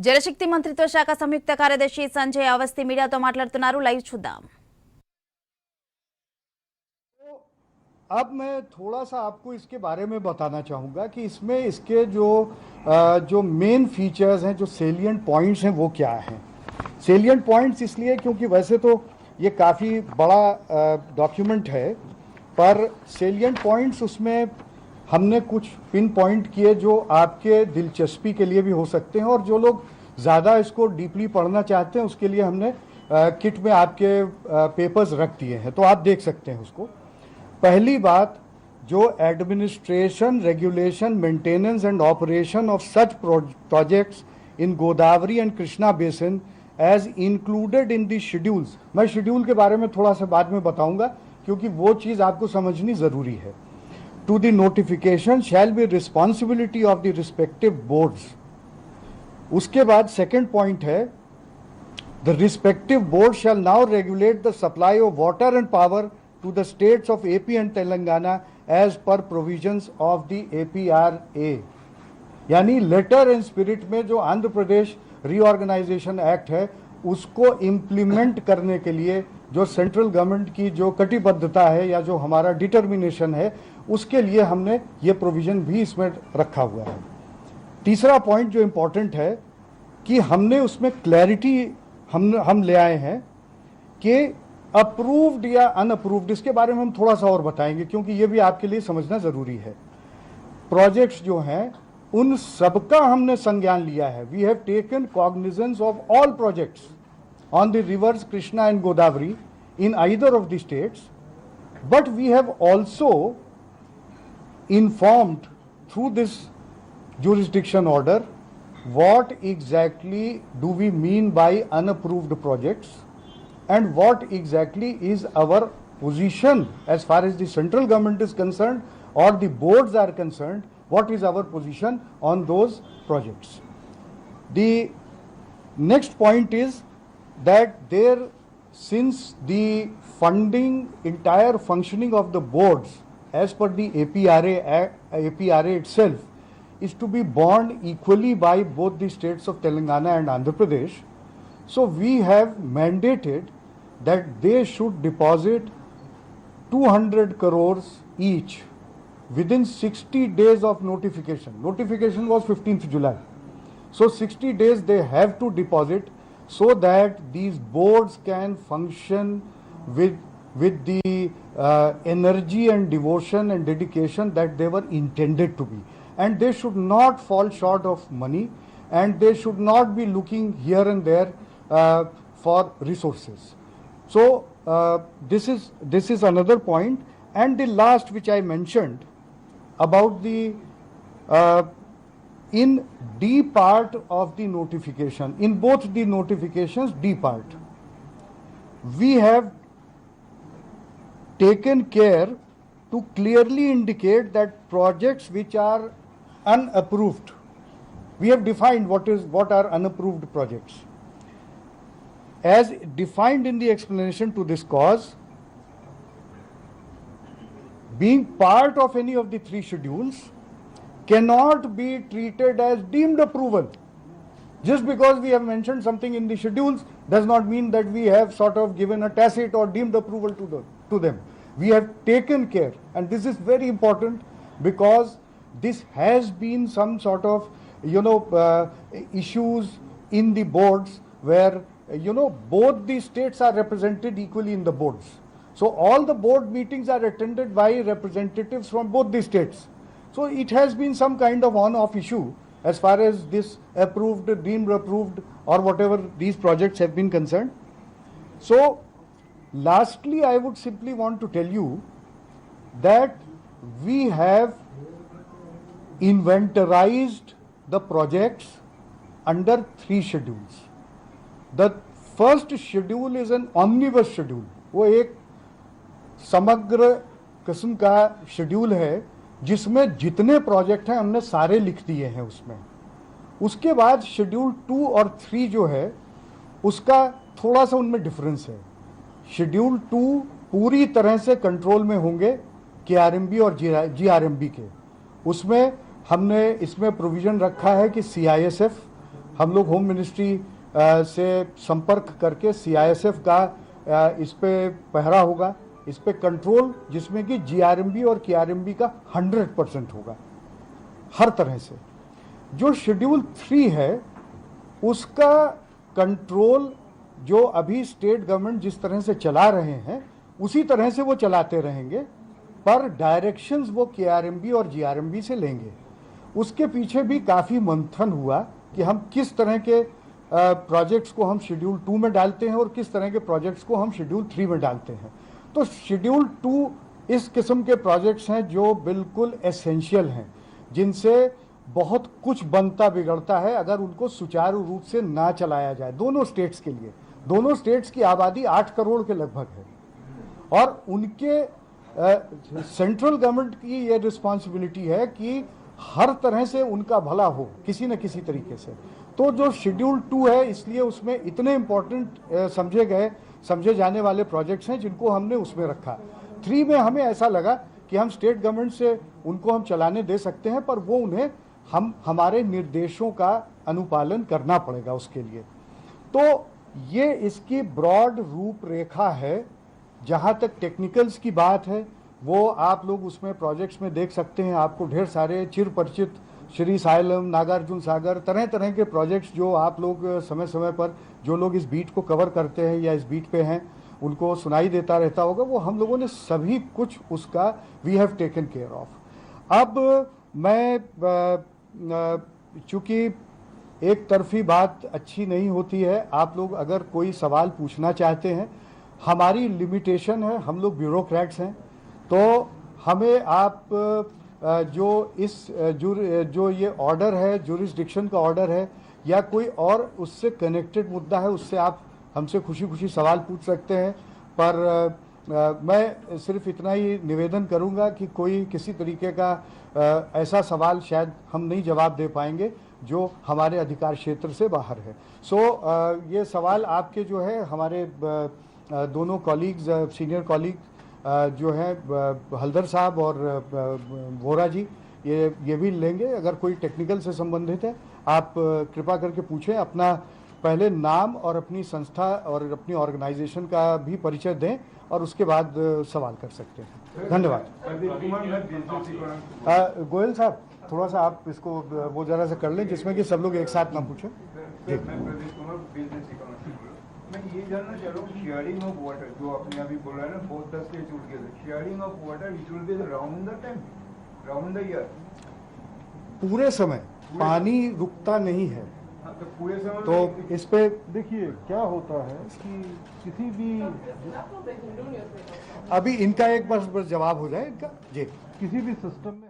జలశక్తి మంత్రిత్వ శాఖ సంయుక్త కార్యదర్శి సంజయ్ అవస్థి మీడియాతో మాట్లాడుతున్నారు. లైవ్ చూద్దాం. अब मैं थोड़ा सा आपको इसके बारे में बताना चाहूँगा कि इसमें इसके जो मेन फीचर्स हैं, जो सेलिएंट पॉइंट्स हैं, वो क्या हैं. सेलिएंट पॉइंट्स इसलिए क्योंकि वैसे तो ये काफ़ी बड़ा डॉक्यूमेंट है, पर सेलिएंट पॉइंट्स उसमें हमने कुछ पिन पॉइंट किए जो आपके दिलचस्पी के लिए भी हो सकते हैं, और जो लोग ज़्यादा इसको डीपली पढ़ना चाहते हैं उसके लिए हमने किट में आपके पेपर्स रख दिए हैं, तो आप देख सकते हैं उसको. पहली बात, जो administration, regulation, maintenance and operation of such projects in Godavari and Krishna basin as included in the schedules. मैं शेड्यूल के बारे में थोड़ा सा बाद में बताऊंगा क्योंकि वो चीज़ आपको समझनी ज़रूरी है. To the notification shall be responsibility of the respective boards. उसके बाद सेकेंड पॉइंट है, the respective board shall now regulate the supply of water and power to the states of AP and Telangana as per provisions of the APRA. यानी letter and spirit में जो Andhra Pradesh reorganisation act है उसको implement करने के लिए जो central government की जो कटिबद्धता है या जो हमारा डिटर्मिनेशन है, उसके लिए हमने ये प्रोविजन भी इसमें रखा हुआ है. तीसरा पॉइंट जो इम्पोर्टेंट है कि हमने उसमें क्लैरिटी हम ले आए हैं कि अप्रूव्ड या अनअप्रूव्ड, इसके बारे में हम थोड़ा सा और बताएंगे क्योंकि ये भी आपके लिए समझना जरूरी है. प्रोजेक्ट्स जो हैं उन सबका हमने संज्ञान लिया है. We have taken cognizance of all projects on the rivers Krishna and Godavari in either of the states, but we have also informed through this jurisdiction order what exactly do we mean by unapproved projects and what exactly is our position as far as the central government is concerned or the boards are concerned, what is our position on those projects. The next point is that since the funding, entire functioning of the boards as per the APRA itself is to be borne equally by both the states of Telangana and Andhra Pradesh, so we have mandated that they should deposit 200 crores each within 60 days of notification. Notification was 15th July. So 60 days they have to deposit so that these boards can function with the energy and devotion and dedication that they were intended to be. And they should not fall short of money, and they should not be looking here and there for resources. So this is another point. And the last which I mentioned about the in D part of the notification, in both the notifications D part, we have taken care to clearly indicate that projects which are unapproved, we have defined what are unapproved projects. As defined in the explanation to this cause, being part of any of the three schedules cannot be treated as deemed approval. Just because we have mentioned something in the schedules does not mean that we have sort of given a tacit or deemed approval to them. We have taken care, and this is very important because this has been some sort of issues in the boards where both the states are represented equally in the boards. So all the board meetings are attended by representatives from both the states. So it has been some kind of on-off issue as far as this approved, deemed approved, or whatever these projects have been concerned. So lastly, I would simply want to tell you that we have inventorized the projects under three schedules. The first schedule is an omnibus schedule. वो एक समग्र किस्म का schedule है जिसमें जितने project हैं हमने सारे लिख दिए हैं उसमें. उसके बाद शेड्यूल 2 और 3 जो है उसका थोड़ा सा उनमें डिफरेंस है. शेड्यूल 2 पूरी तरह से कंट्रोल में होंगे KRMB और GRMB के. उसमें हमने इसमें प्रोविजन रखा है कि CISF हम लोग होम मिनिस्ट्री से संपर्क करके CISF का इस पे पहरा होगा, इस पे कंट्रोल, जिसमें कि GRMB और KRMB का 100% होगा हर तरह से। जो शेड्यूल 3 है उसका कंट्रोल जो अभी स्टेट गवर्नमेंट जिस तरह से चला रहे हैं उसी तरह से वो चलाते रहेंगे, पर डायरेक्शंस वो KRMB और GRMB से लेंगे। उसके पीछे भी काफ़ी मंथन हुआ कि हम किस तरह के प्रोजेक्ट्स को हम शेड्यूल 2 में डालते हैं और किस तरह के प्रोजेक्ट्स को हम शेड्यूल 3 में डालते हैं। तो शेड्यूल 2 इस किस्म के प्रोजेक्ट्स हैं जो बिल्कुल एसेंशियल हैं, जिनसे बहुत कुछ बनता बिगड़ता है अगर उनको सुचारू रूप से ना चलाया जाए। दोनों स्टेट्स के लिए, दोनों स्टेट्स की आबादी 8 करोड़ के लगभग है और उनके सेंट्रल गवर्नमेंट की ये रिस्पॉन्सिबिलिटी है कि हर तरह से उनका भला हो किसी न किसी तरीके से। तो जो शेड्यूल 2 है इसलिए उसमें इतने इम्पोर्टेंट समझे जाने वाले प्रोजेक्ट्स हैं जिनको हमने उसमें रखा। 3 में हमें ऐसा लगा कि हम स्टेट गवर्नमेंट से उनको हम चलाने दे सकते हैं, पर वो उन्हें हमारे निर्देशों का अनुपालन करना पड़ेगा उसके लिए। तो ये इसकी ब्रॉड रूपरेखा है। जहाँ तक टेक्निकल्स की बात है वो आप लोग उसमें प्रोजेक्ट्स में देख सकते हैं। आपको ढेर सारे चिर परिचित श्री साइलम, नागार्जुन सागर, तरह तरह के प्रोजेक्ट्स जो आप लोग समय समय पर जो लोग इस बीट को कवर करते हैं या इस बीट पे हैं उनको सुनाई देता रहता होगा, वो हम लोगों ने सभी कुछ उसका we have taken care of. अब मैं चूँकि एक तरफी बात अच्छी नहीं होती है, आप लोग अगर कोई सवाल पूछना चाहते हैं, हमारी लिमिटेशन है, हम लोग ब्यूरोक्रेट्स हैं, तो हमें आप जो ये ऑर्डर है, जुरिस्डिक्शन का ऑर्डर है या कोई और उससे कनेक्टेड मुद्दा है, उससे आप हमसे खुशी खुशी सवाल पूछ सकते हैं। पर मैं सिर्फ इतना ही निवेदन करूंगा कि कोई किसी तरीके का ऐसा सवाल शायद हम नहीं जवाब दे पाएंगे जो हमारे अधिकार क्षेत्र से बाहर है। ये सवाल आपके जो है हमारे दोनों कॉलीग्स, सीनियर कॉलीग जो है हल्दर साहब और वोरा जी, ये भी लेंगे। अगर कोई टेक्निकल से संबंधित है आप कृपा करके पूछें, अपना पहले नाम और अपनी संस्था और अपनी ऑर्गेनाइजेशन का भी परिचय दें और उसके बाद सवाल कर सकते हैं। धन्यवाद। गोयल साहब, थोड़ा सा आप इसको वो जरा सा कर लें जिसमें कि सब लोग एक साथ ना पूछें। मैं ये जानना चाह रहा हूँ, शेयरिंग ऑफ वाटर जो आपने अभी बोला है ना, 4-10 स्टेट्स जुड़ गए, sharing of water it will be round the time, round the year, पूरे समय पानी रुकता नहीं है। हाँ, तो पूरे समय तो इस पे देखिए क्या होता है कि किसी भी, अभी इनका एक बस जवाब हो जाए इनका जी, किसी भी सिस्टम में